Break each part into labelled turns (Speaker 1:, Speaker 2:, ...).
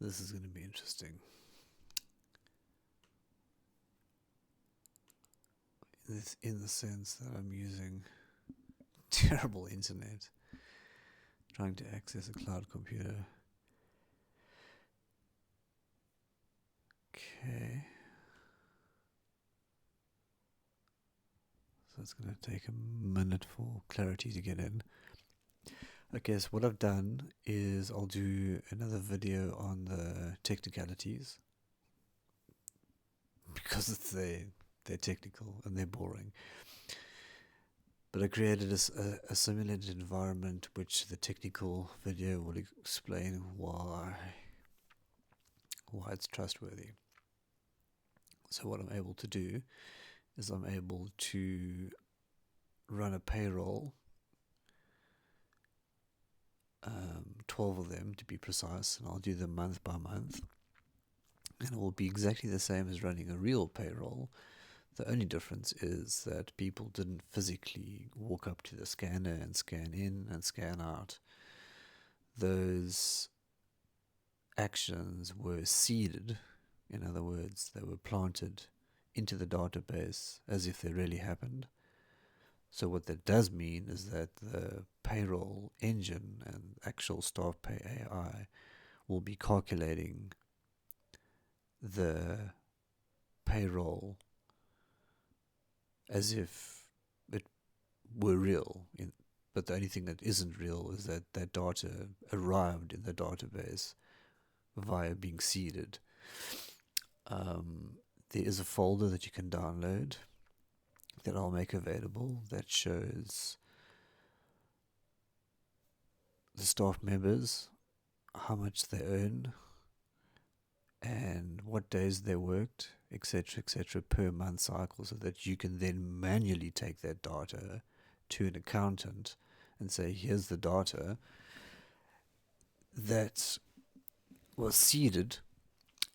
Speaker 1: This is going to be interesting. In the sense that I'm using terrible internet, trying to access a cloud computer. Okay. So it's going to take a minute for clarity to get in. Okay, so what I've done is I'll do another video on the technicalities because they're technical and they're boring. But I created a simulated environment which the technical video will explain why it's trustworthy. So what I'm able to do is I'm able to run a payroll, 12 of them to be precise, and I'll do them month by month. And it will be exactly the same as running a real payroll. The only difference is that people didn't physically walk up to the scanner and scan in and scan out. Those actions were seeded. In other words, they were planted into the database as if they really happened. So what that does mean is that the payroll engine and actual StaffPayAI will be calculating the payroll as if it were real. But the only thing that isn't real is that that data arrived in the database via being seeded. There is a folder that you can download that I'll make available that shows the staff members, how much they earn, and what days they worked, etc., per month cycle, so that you can then manually take that data to an accountant and say, here's the data that was seeded,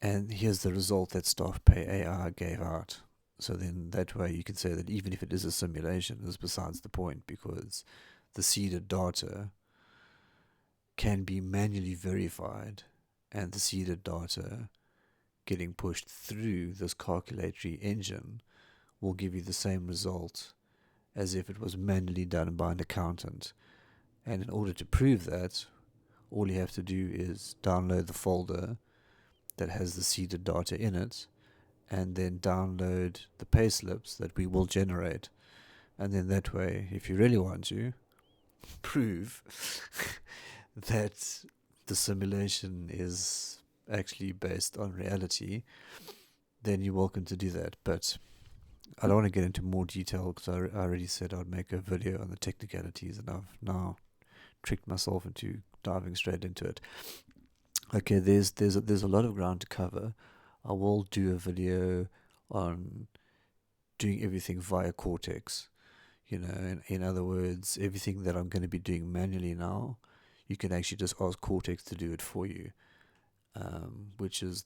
Speaker 1: and here's the result that StaffPayAI gave out. So then that way you can say that even if it is a simulation, is besides the point, because the seeded data can be manually verified, and the seeded data getting pushed through this calculatory engine will give you the same result as if it was manually done by an accountant. And in order to prove that, all you have to do is download the folder that has the seeded data in it, and then download the payslips that we will generate. And then that way, if you really want to prove that the simulation is actually based on reality, then you're welcome to do that. But I don't want to get into more detail because I already said I'd make a video on the technicalities, and I've now tricked myself into diving straight into it. Okay, there's a lot of ground to cover. I will do a video on doing everything via Cortex. In other words, everything that I'm going to be doing manually now, you can actually just ask Cortex to do it for you, which is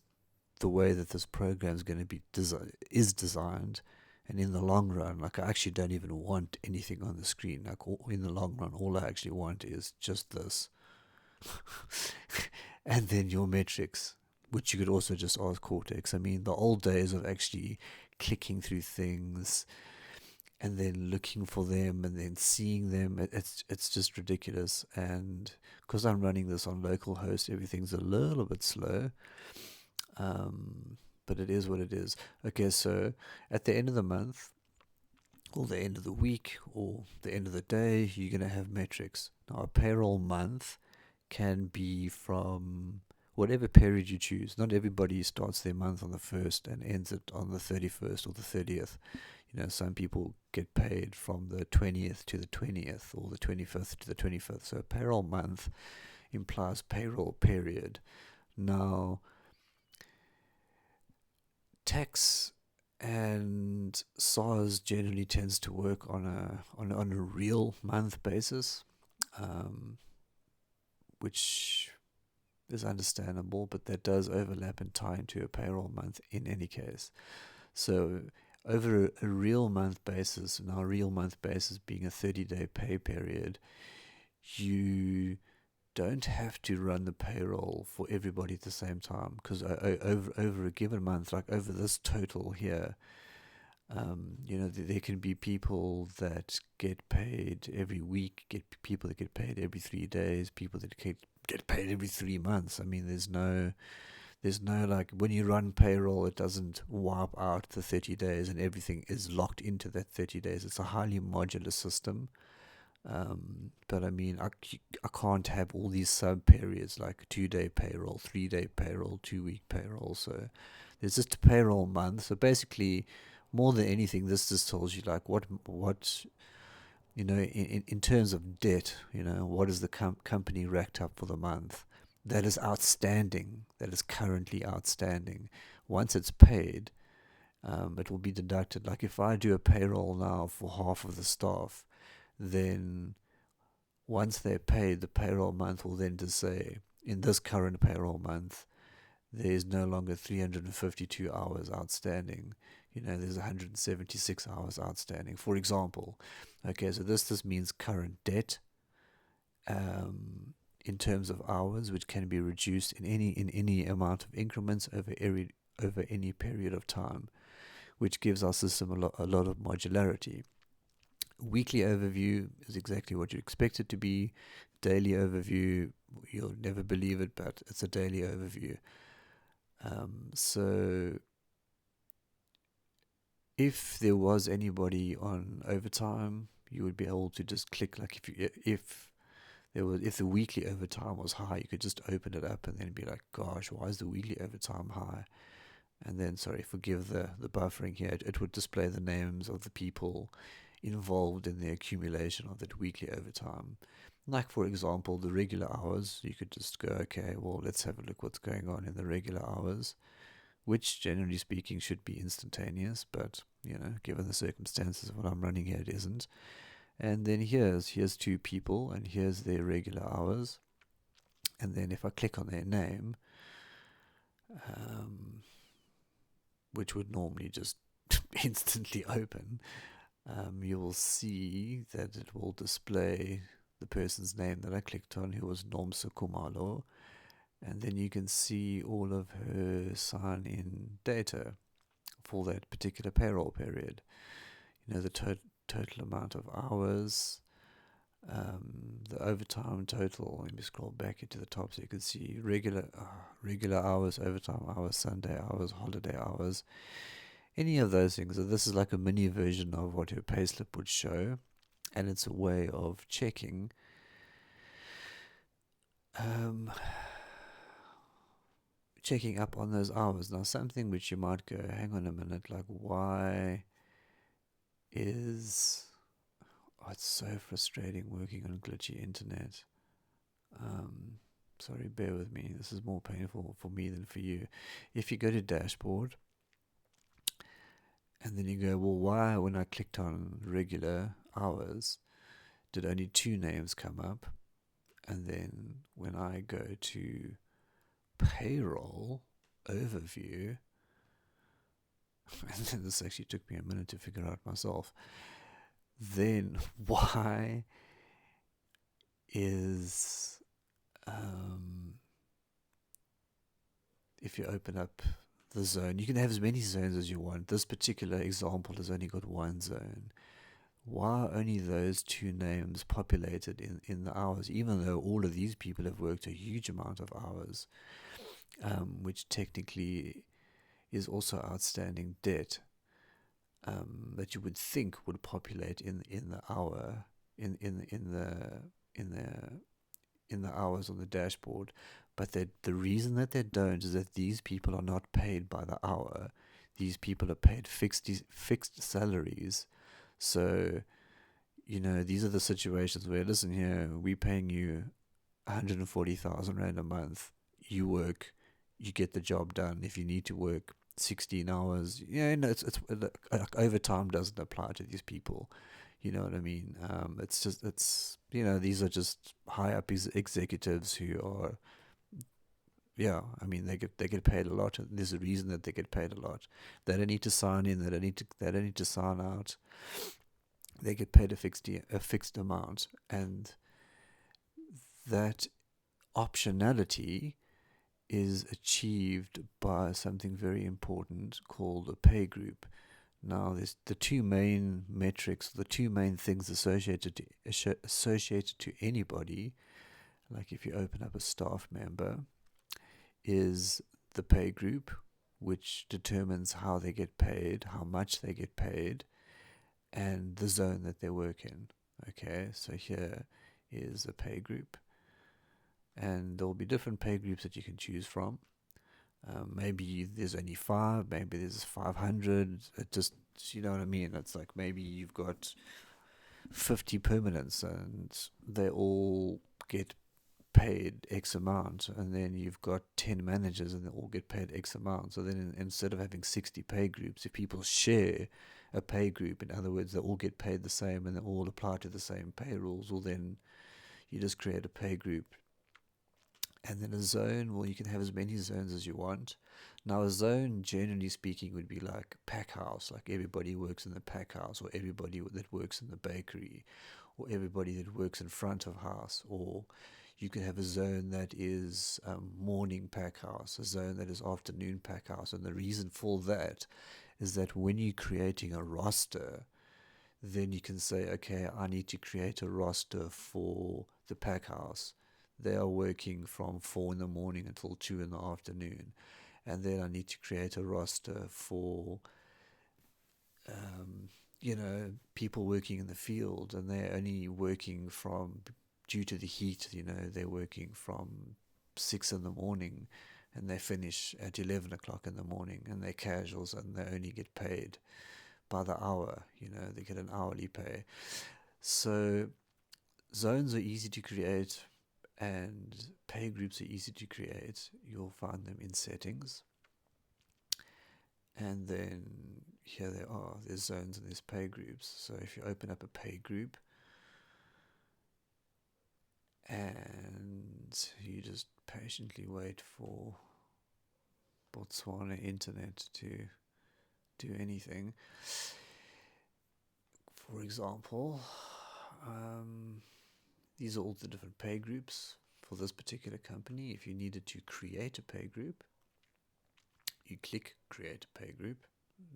Speaker 1: the way that this program is going to be designed. And in the long run, like, I actually don't even want anything on the screen. Like, in the long run, all I actually want is just this. And then your metrics, which you could also just ask Cortex. I mean, the old days of actually clicking through things and then looking for them and then seeing them, it's just ridiculous. And because I'm running this on localhost, everything's a little bit slow. But it is what it is. Okay, so at the end of the month, or the end of the week, or the end of the day, you're going to have metrics. Now, a payroll month can be from whatever period you choose. Not everybody starts their month on the 1st and ends it on the 31st or the 30th. Some people get paid from the 20th to the 20th or the 25th to the 25th. So a payroll month implies payroll period. Now, tax and SARS generally tends to work on a real month basis, which is understandable, but that does overlap and tie into a payroll month in any case. So over a real month basis, now a real month basis being a 30-day pay period, you don't have to run the payroll for everybody at the same time, because over a given month, like over this total here, there can be people that get paid every week, get people that get paid every 3 days, people that get paid every 3 months. I mean, there's no like, when you run payroll, it doesn't wipe out the 30 days and everything is locked into that 30 days. It's a highly modular system. But I mean, I can't have all these sub periods like 2 day payroll, 3 day payroll, 2 week payroll. So there's just a payroll month. So basically, more than anything, this just tells you like what in terms of debt, what is the company racked up for the month that is outstanding, that is currently outstanding. Once it's paid, it will be deducted. Like if I do a payroll now for half of the staff, then once they're paid, the payroll month will then just say, in this current payroll month, there's no longer 352 hours outstanding. There's 176 hours outstanding, for example. Okay, so this means current debt in terms of hours, which can be reduced in any amount of increments over any period of time, which gives our system a lot of modularity. Weekly overview is exactly what you expect it to be. Daily overview, you'll never believe it, but it's a daily overview. So if there was anybody on overtime, you would be able to just click, like if the weekly overtime was high, you could just open it up and then be like, gosh, why is the weekly overtime high? And then, sorry, forgive the buffering here, it would display the names of the people involved in the accumulation of that weekly overtime. Like, for example, the regular hours, you could just go, okay, well, let's have a look what's going on in the regular hours, which generally speaking should be instantaneous, but, given the circumstances of what I'm running here, it isn't. And then here's two people, and here's their regular hours. And then if I click on their name, which would normally just instantly open, you will see that it will display the person's name that I clicked on, who was Nomsa Kumalo, and then you can see all of her sign-in data for that particular payroll period. The total amount of hours, the overtime total. Let me scroll back into the top so you can see regular hours, overtime hours, Sunday hours, holiday hours, any of those things. So this is like a mini version of what your payslip would show, and it's a way of checking checking up on those hours. Now, something which you might go, hang on a minute, like, why is... Oh, it's so frustrating working on glitchy internet. Sorry, bear with me. This is more painful for me than for you. If you go to dashboard, and then you go, well, why, when I clicked on regular hours, did only two names come up? And then when I go to payroll overview, and then this actually took me a minute to figure out myself, then why is, if you open up the zone, you can have as many zones as you want. This particular example has only got one zone. Why are only those two names populated in the hours, even though all of these people have worked a huge amount of hours, which technically is also outstanding debt, that you would think would populate in the hour in the hours on the dashboard, but the reason that they don't is that these people are not paid by the hour. These people are paid fixed salaries. So, these are the situations where, listen here, we're paying you 140,000 Rand a month. You work, you get the job done. If you need to work 16 hours, it's like overtime doesn't apply to these people. You know what I mean? These are just high up executives who are, they get paid a lot. There's a reason that they get paid a lot. They don't need to sign in. They don't need to sign out. They get paid a fixed amount, and that optionality is achieved by something very important called a pay group. Now, there's the two main metrics, the two main things associated to anybody. Like if you open up a staff member, is the pay group, which determines how they get paid, how much they get paid, and the zone that they work in. Okay, so here is a pay group, and there will be different pay groups that you can choose from. Maybe there's only 5, maybe there's 500. It just, you know what I mean? It's like maybe you've got 50 permanents and they all get paid X amount, and then you've got 10 managers and they all get paid X amount. So then instead of having 60 pay groups, if people share a pay group, in other words, they all get paid the same and they all apply to the same pay rules, well, then you just create a pay group. And then a zone, well, you can have as many zones as you want. Now, a zone, generally speaking, would be like pack house, like everybody works in the pack house, or everybody that works in the bakery, or everybody that works in front of house. Or you could have a zone that is morning pack house, a zone that is afternoon pack house. And the reason for that is that when you're creating a roster, then you can say, okay, I need to create a roster for the pack house. They are working from 4 in the morning until 2 in the afternoon. And then I need to create a roster for, people working in the field, and they're only working from, due to the heat, they're working from 6 in the morning and they finish at 11 o'clock in the morning, and they're casuals and they only get paid by the hour, they get an hourly pay. So zones are easy to create and pay groups are easy to create. You'll find them in settings. And then here they are. There's zones and there's pay groups. So if you open up a pay group and you just patiently wait for Botswana internet to do anything. For example, these are all the different pay groups for this particular company. If you needed to create a pay group, you click create a pay group.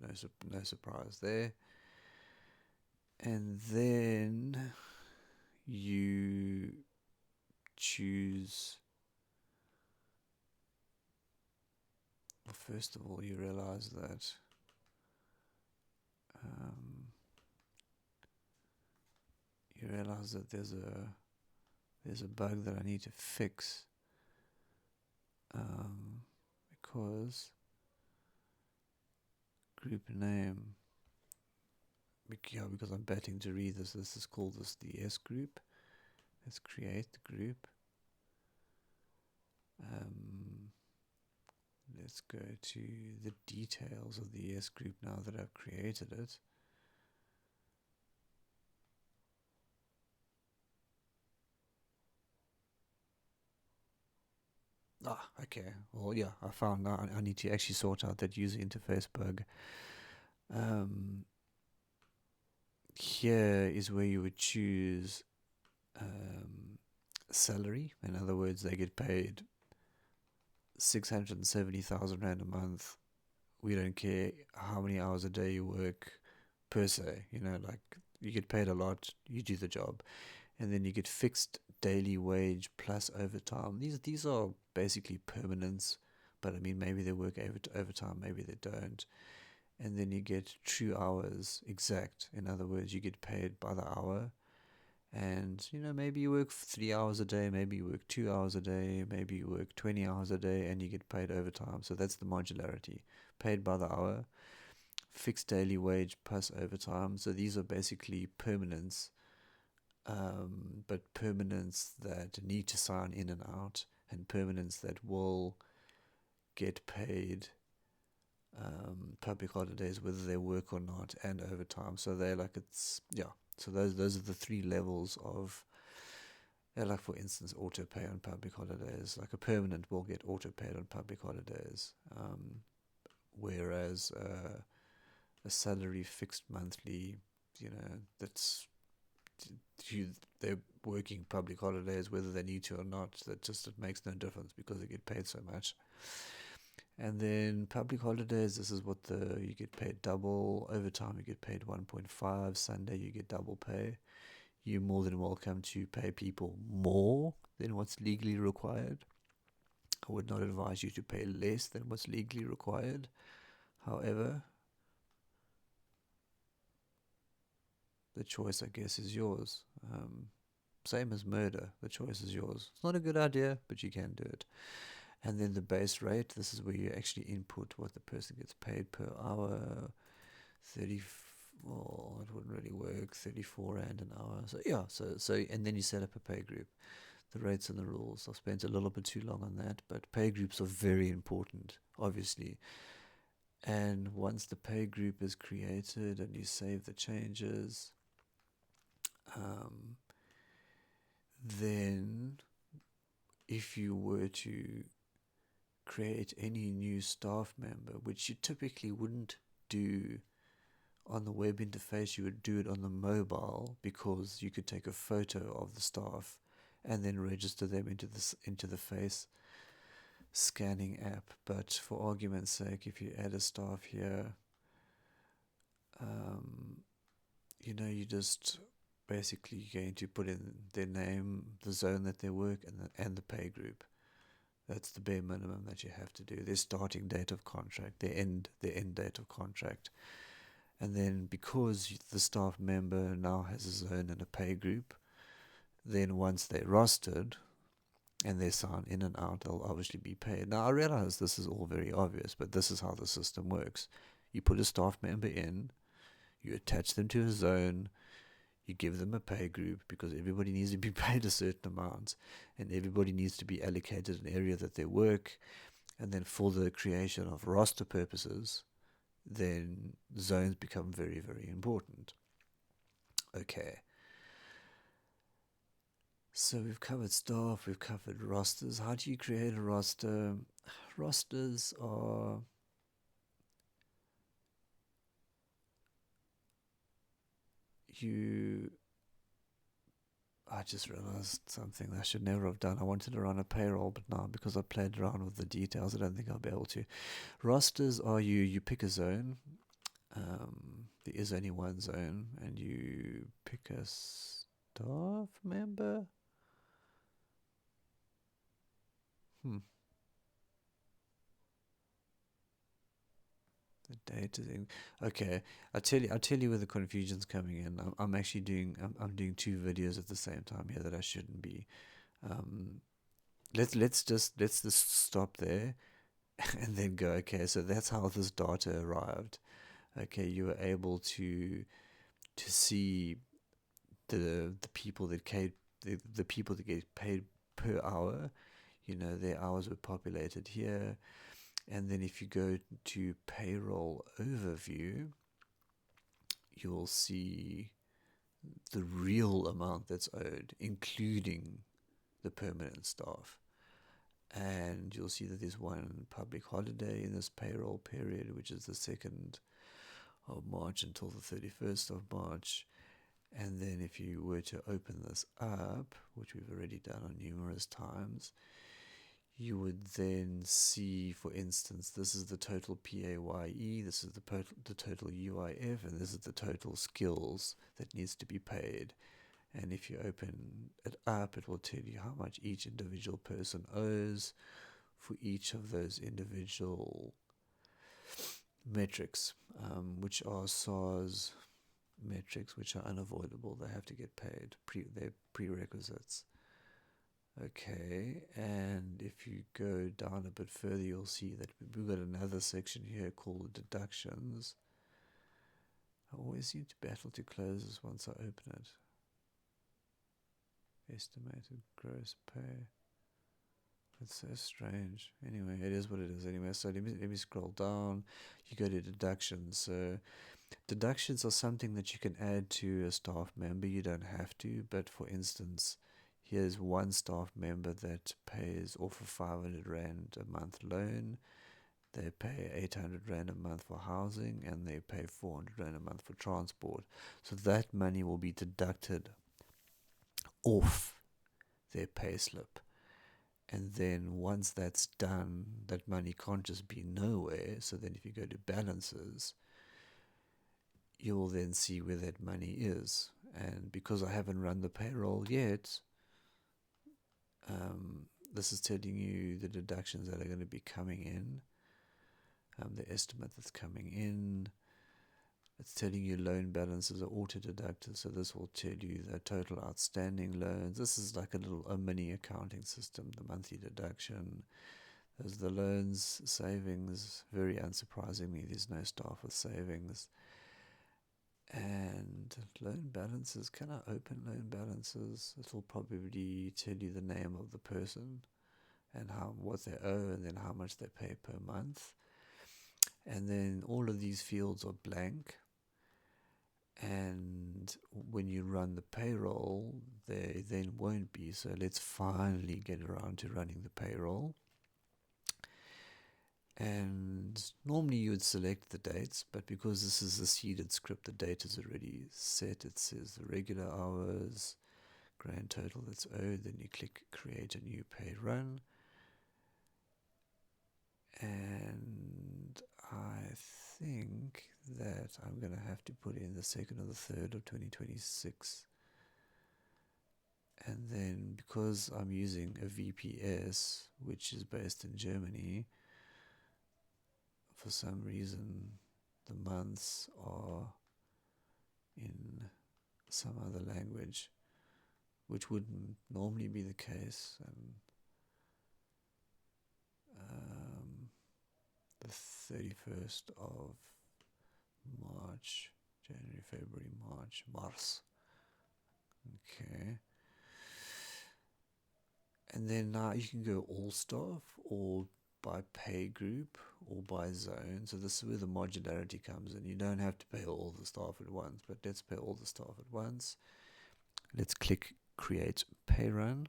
Speaker 1: No surprise there. And then you choose, well, first of all, you realize that there's a bug that I need to fix, because group name, because I'm betting to read this is called the S group. Let's create the group. Let's go to the details of the S group now that I've created it. Okay. Well, yeah, I found now I need to actually sort out that user interface bug. Here is where you would choose salary. In other words, they get paid 670,000 Rand a month. We don't care how many hours a day you work per se. Like you get paid a lot, you do the job. And then you get fixed daily wage plus overtime. These are basically permanents, but I mean, maybe they work overtime, maybe they don't. And then you get true hours exact. In other words, you get paid by the hour. And, maybe you work 3 hours a day, maybe you work 2 hours a day, maybe you work 20 hours a day, and you get paid overtime. So that's the modularity. Paid by the hour, fixed daily wage plus overtime. So these are basically permanents. But permanents that need to sign in and out, and permanents that will get paid public holidays whether they work or not, and overtime. So they're like, so those are the 3 levels of, like for instance, auto pay on public holidays. Like a permanent will get auto paid on public holidays, whereas a salary fixed monthly, that's working public holidays, whether they need to or not. That just it makes no difference because they get paid so much. And then public holidays, this is what you get paid double. Overtime, you get paid 1.5. Sunday, you get double pay. You're more than welcome to pay people more than what's legally required. I would not advise you to pay less than what's legally required. However, the choice, I guess, is yours. Same as murder, the choice is yours. It's not a good idea, but you can do it. And then the base rate, this is where you actually input what the person gets paid per hour. 30, well, it wouldn't really work, 34 Rand an hour. So yeah, so and then you set up a pay group. The rates and the rules. I've spent a little bit too long on that, but pay groups are very important, obviously. And once the pay group is created and you save the changes, then if you were to create any new staff member, which you typically wouldn't do on the web interface, you would do it on the mobile because you could take a photo of the staff and then register them into the face scanning app. But for argument's sake, if you add a staff here, you just basically going to put in their name, the zone that they work, and the pay group. That's the bare minimum that you have to do. Their starting date of contract, their end date of contract. And then because the staff member now has a zone and a pay group, then once they're rostered and they sign in and out, they'll obviously be paid. Now, I realize this is all very obvious, but this is how the system works. You put a staff member in, you attach them to a zone, you give them a pay group because everybody needs to be paid a certain amount and everybody needs to be allocated an area that they work. And then for the creation of roster purposes, then zones become very, very important. Okay. So we've covered staff, we've covered rosters. How do you create a roster? Rosters are I just realized something I should never have done. I wanted to run a payroll, but now because I played around with the details, I don't think I'll be able to. Rosters are you pick a zone. There is only one zone, and you pick a staff member. The date is in. Okay, I tell you where the confusion's coming in. I'm actually I'm doing two videos at the same time here that I shouldn't be. Let's just stop there, and then go. Okay, so that's how this data arrived. Okay, you were able to see the people that the people that get paid per hour. Their hours were populated here. And then if you go to payroll overview, you'll see the real amount that's owed, including the permanent staff. And you'll see that there's one public holiday in this payroll period, which is the 2nd of March until the 31st of March. And then if you were to open this up, which we've already done on numerous times, you would then see, for instance, this is the total PAYE, this is the total UIF, and this is the total skills that needs to be paid. And if you open it up, it will tell you how much each individual person owes for each of those individual metrics, which are SARS metrics, which are unavoidable. They have to get paid. They're prerequisites. Okay, and if you go down a bit further, you'll see that we've got another section here called deductions. I always seem to battle to close this once I open it. Estimated gross pay. It's so strange. Anyway, it is what it is anyway. So let me scroll down. You go to deductions. So deductions are something that you can add to a staff member. You don't have to, but for instance, here's one staff member that pays off a 500 Rand a month loan. They pay 800 Rand a month for housing, and they pay 400 Rand a month for transport. So that money will be deducted off their payslip. And then once that's done, that money can't just be nowhere. So then if you go to balances, you'll then see where that money is. And because I haven't run the payroll yet, this is telling you the deductions that are going to be coming in, the estimate that's coming in. It's telling you loan balances are auto-deducted, so this will tell you the total outstanding loans. This is like a mini accounting system, the monthly deduction. There's the loans, savings. Very unsurprisingly, there's no staff with savings. And loan balances, can I open loan balances? It will probably tell you the name of the person and what they owe, and then how much they pay per month. And then all of these fields are blank. And when you run the payroll, they then won't be. So let's finally get around to running the payroll. And normally you would select the dates, but because this is a seeded script, the date is already set. It says the regular hours, grand total that's owed. Then you click create a new pay run. And I think that I'm going to have to put in the 2nd or the 3rd of 2026. And then because I'm using a VPS, which is based in Germany, for some reason the months are in some other language, which wouldn't normally be the case. And the 31st of March, January, February, March, Mars. Okay. And then now you can go all staff or by pay group or by zone. So this is where the modularity comes in. You don't have to pay all the staff at once, but let's pay all the staff at once. Let's click create pay run.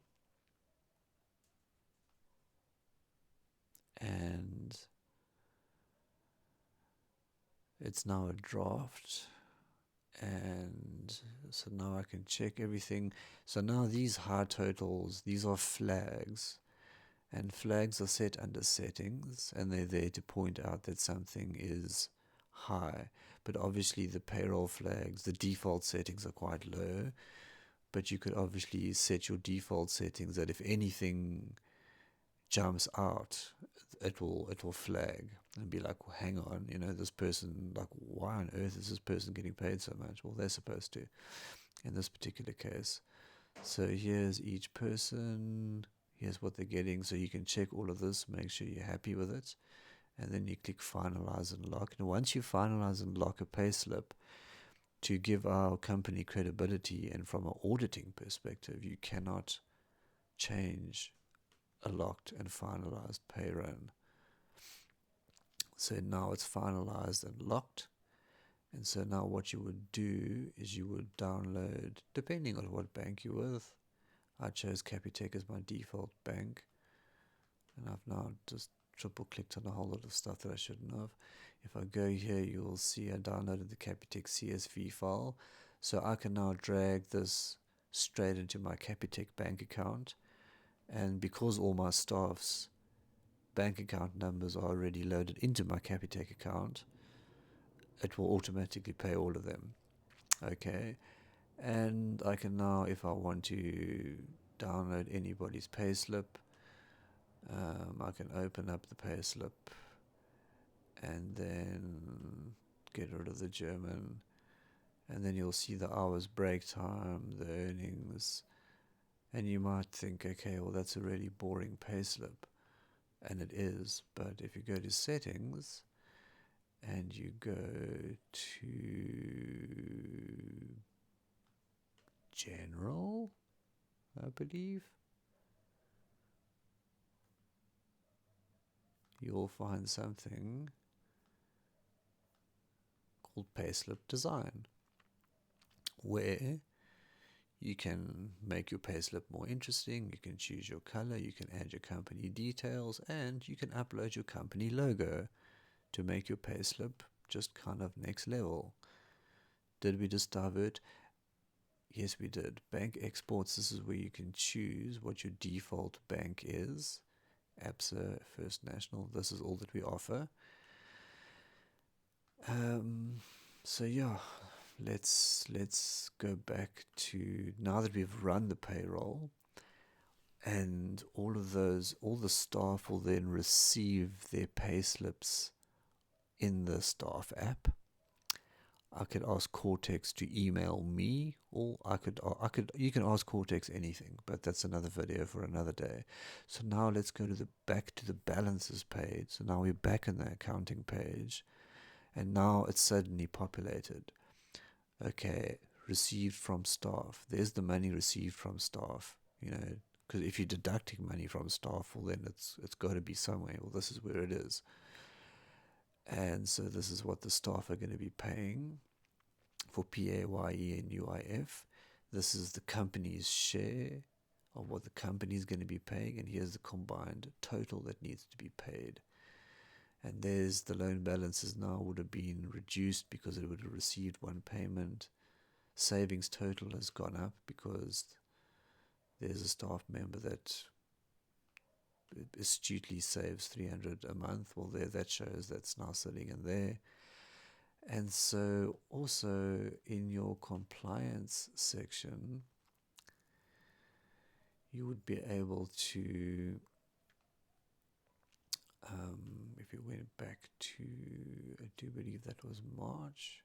Speaker 1: And it's now a draft. And so now I can check everything. So now these high totals, these are flags. And flags are set under settings, and they're there to point out that something is high. But obviously the payroll flags, the default settings are quite low. But you could obviously set your default settings that if anything jumps out, it will flag and be like, well, hang on, this person, like, why on earth is this person getting paid so much? Well, they're supposed to, in this particular case. So here's each person, here's what they're getting, so you can check all of this, make sure you're happy with it, and then you click finalize and lock. And once you finalize and lock a payslip, to give our company credibility and from an auditing perspective, you cannot change a locked and finalized pay run. So now it's finalized and locked. And so now what you would do is you would download, depending on what bank you're with. I chose Capitec as my default bank. And I've now just triple clicked on a whole lot of stuff that I shouldn't have. If I go here, you'll see I downloaded the Capitec CSV file. So I can now drag this straight into my Capitec bank account. And because all my staff's bank account numbers are already loaded into my Capitec account, it will automatically pay all of them. Okay. And I can now, if I want to download anybody's payslip, I can open up the payslip and then get rid of the German, and then you'll see the hours break time, the earnings, and you might think, okay, well, that's a really boring payslip, and it is. But if you go to settings and you go to general, I believe, you'll find something called payslip design, where you can make your payslip more interesting, you can choose your color, you can add your company details, and you can upload your company logo to make your payslip just kind of next level. Did we just divert? Yes, we did. Bank exports, this is where you can choose what your default bank is. ABSA, First National, this is all that we offer. So yeah, let's go back to, now that we've run the payroll, and all the staff will then receive their pay slips in the staff app. I could ask Cortex to email me, or you can ask Cortex anything, but that's another video for another day. So now let's go back to the balances page. So now we're back in the accounting page, and now it's suddenly populated. Okay, received from staff. There's the money received from staff, because if you're deducting money from staff, well then it's got to be somewhere. Well, this is where it is. And so this is what the staff are going to be paying for PAYE and UIF. This is the company's share of what the company is going to be paying, and here's the combined total that needs to be paid. And there's the loan balances now would have been reduced because it would have received one payment. Savings total has gone up because there's a staff member that astutely saves 300 a month. Well, there, that shows that's now sitting in there. And so also in your compliance section, you would be able to, if you went back to, I do believe that was March,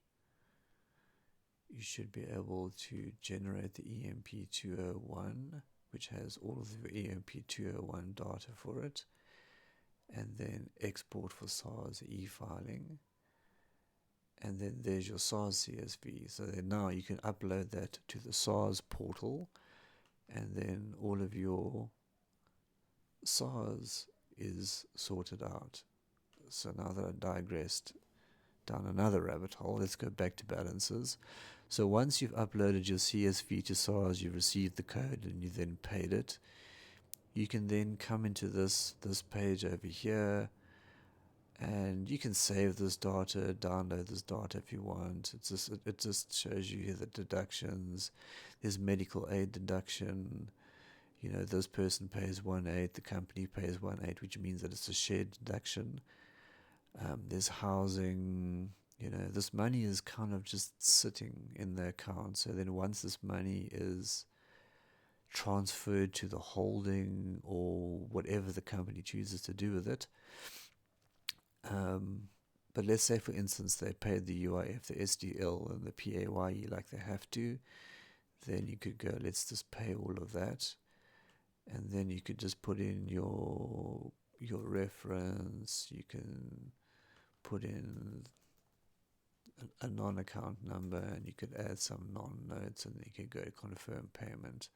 Speaker 1: you should be able to generate the EMP 201, which has all of the EMP 201 data for it, and then export for SARS e-filing. And then there's your SARS CSV. So then now you can upload that to the SARS portal, and then all of your SARS is sorted out. So now that I digressed down another rabbit hole, let's go back to balances. So once you've uploaded your CSV to SARS, you've received the code and you then paid it, you can then come into this page over here, and you can save this data, download this data if you want. It just shows you here the deductions. There's medical aid deduction. This person pays 1/8, the company pays 1/8, which means that it's a shared deduction. There's housing. This money is kind of just sitting in the account. So then once this money is transferred to the holding or whatever the company chooses to do with it, but let's say, for instance, they paid the UIF, the SDL, and the PAYE like they have to, then you could go, let's just pay all of that, and then you could just put in your reference. You can put in a non-account number, and you could add some non-notes, and then you could go to confirm payment.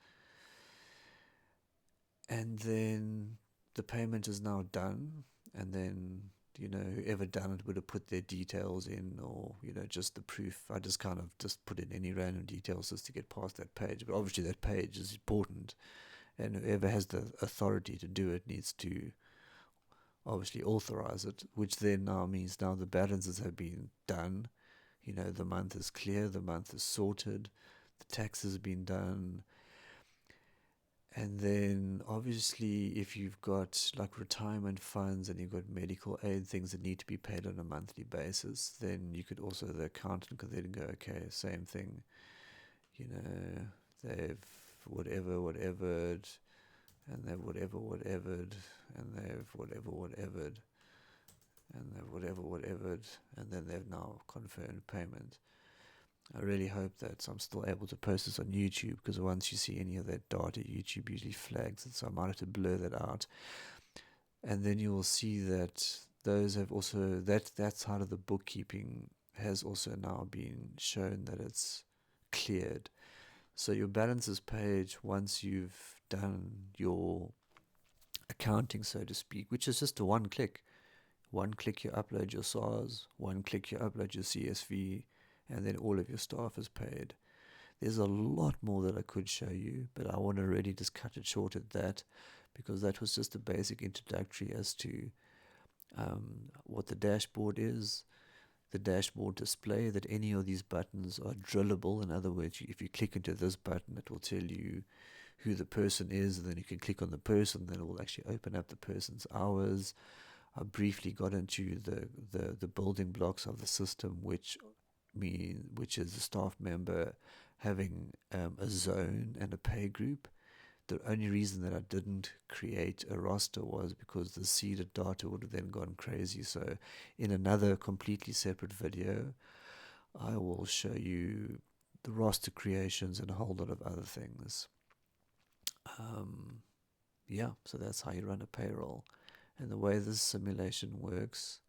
Speaker 1: And then the payment is now done, and then whoever done it would have put their details in, or just the proof. I just kind of just put in any random details just to get past that page, but obviously that page is important, and whoever has the authority to do it needs to obviously authorize it, which then now means now the balances have been done. The month is clear, the month is sorted, the taxes have been done. And then obviously if you've got like retirement funds and you've got medical aid, things that need to be paid on a monthly basis, then you could also, the accountant could then go, okay, same thing, they've whatevered, and they've whatevered, and they've whatevered, and they've whatevered, and then they've now confirmed payment. I really hope that I'm still able to post this on YouTube, because once you see any of that data, YouTube usually flags it, so I might have to blur that out. And then you will see that those have also, that side of the bookkeeping has also now been shown that it's cleared. So your balances page, once you've done your accounting, so to speak, which is just a one click you upload your SARS, one click you upload your CSV, and then all of your staff is paid. There's a lot more that I could show you, but I want to really just cut it short at that, because that was just a basic introductory as to what the dashboard is. the dashboard display that any of these buttons are drillable. In other words, if you click into this button, it will tell you who the person is, and then you can click on the person, then it will actually open up the person's hours. I briefly got into the building blocks of the system, which is a staff member having a zone and a pay group. The only reason that I didn't create a roster was because the seeded data would have then gone crazy. So in another completely separate video, I will show you the roster creations and a whole lot of other things. Yeah, so that's how you run a payroll. And the way this simulation works,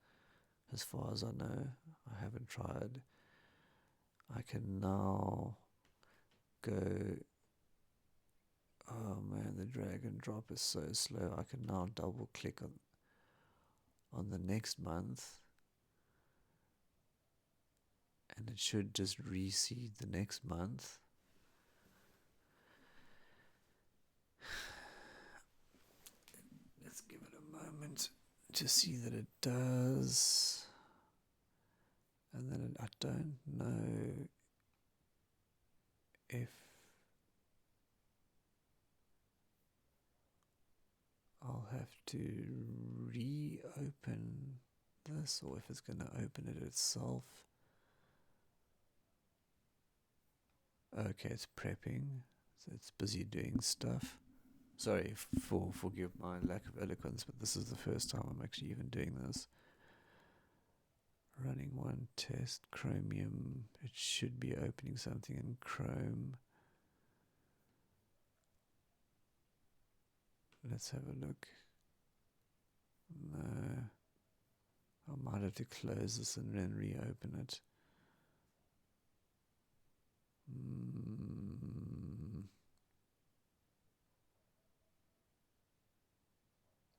Speaker 1: as far as I know, I haven't tried, I can now go, oh man, the drag and drop is so slow. I can now double click on the next month, and it should just reseed the next month. Let's give it a moment to see that it does. And then I don't know if I'll have to reopen this or if it's going to open it itself. Okay, it's prepping, so it's busy doing stuff. Sorry, forgive my lack of eloquence, but this is the first time I'm actually even doing this. Running one test, Chromium. It should be opening something in Chrome. Let's have a look. No. I might have to close this and then reopen it.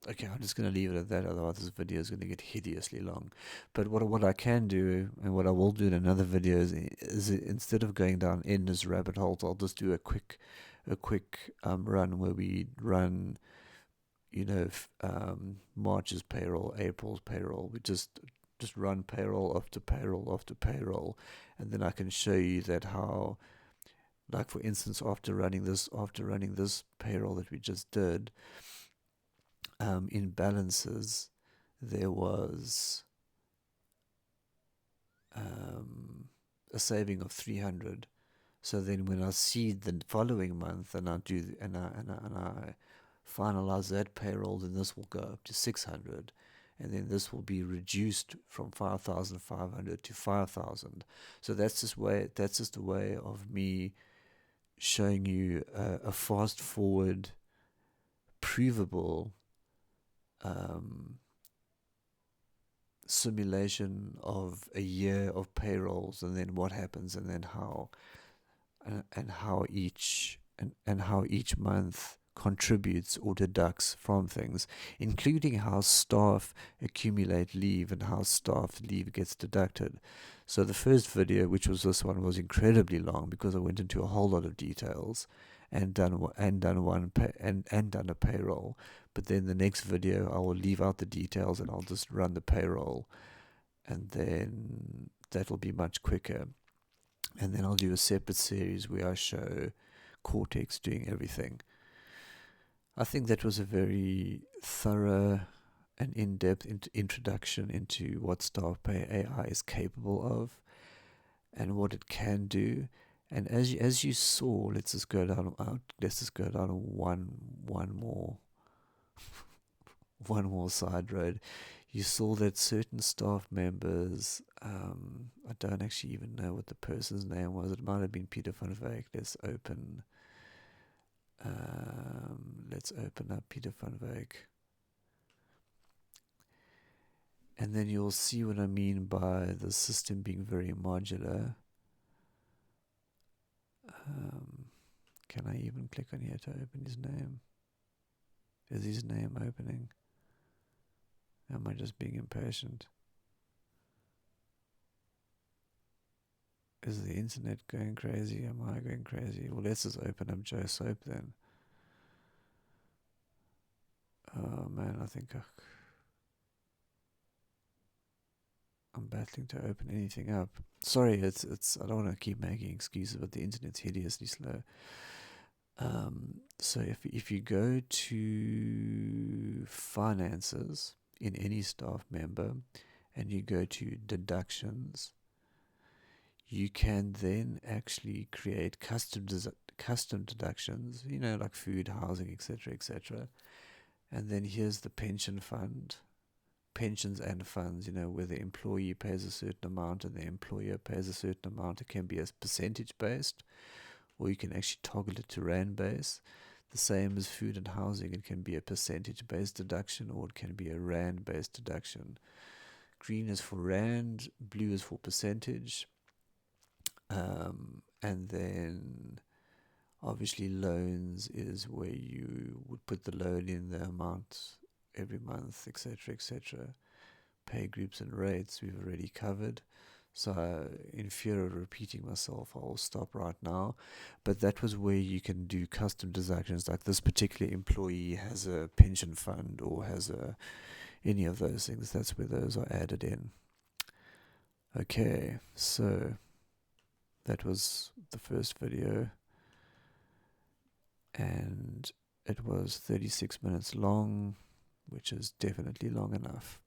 Speaker 1: Okay, I'm just going to leave it at that, otherwise this video is going to get hideously long. But what I can do, and what I will do in another video, is instead of going down endless rabbit holes, I'll just do a quick run where we run, March's payroll, April's payroll. We just run payroll after payroll after payroll, and then I can show you that how, like for instance, after running this payroll that we just did, in balances, there was a saving of 300. So then, when I seed the following month and I finalize that payroll, then this will go up to 600, and then this will be reduced from 5,500 to 5,000. So that's just a way of me showing you a fast forward, provable simulation of a year of payrolls, and then what happens, and then how each month contributes or deducts from things, including how staff accumulate leave and how staff leave gets deducted. So the first video, which was this one, was incredibly long because I went into a whole lot of details and done a payroll. But then the next video, I will leave out the details and I'll just run the payroll, and then that'll be much quicker. And then I'll do a separate series where I show Cortex doing everything. I think that was a very thorough and in-depth introduction into what StaffPayAI is capable of and what it can do. And as you saw, let's just go down one more side road. You saw that certain staff members, I don't actually even know what the person's name was. It might have been Peter van Wyk. Let's open up Peter van Wyk. And then you'll see what I mean by the system being very modular. Can I even click on here to open his name? Is his name opening? Am I just being impatient? Is the internet going crazy? Am I going crazy? Well, let's just open up Joe Soap then. Oh man, I think I'm battling to open anything up. Sorry, it's. I don't want to keep making excuses, but the internet's hideously slow. So if you go to finances in any staff member, and you go to deductions, you can then actually create custom deductions. Like food, housing, etc., etc. And then here's the pension fund. Pensions and funds, where the employee pays a certain amount and the employer pays a certain amount. It can be a percentage based, or you can actually toggle it to rand base. The same as food and housing, it can be a percentage based deduction or it can be a rand based deduction. Green is for rand, blue is for percentage, and then obviously loans is where you would put the loan in, the amount every month, etc., etc. Pay groups and rates we've already covered. So in fear of repeating myself, I'll stop right now. But that was where you can do custom deductions, like this particular employee has a pension fund or has any of those things. That's where those are added in. Okay, so that was the first video, and it was 36 minutes long, which is definitely long enough.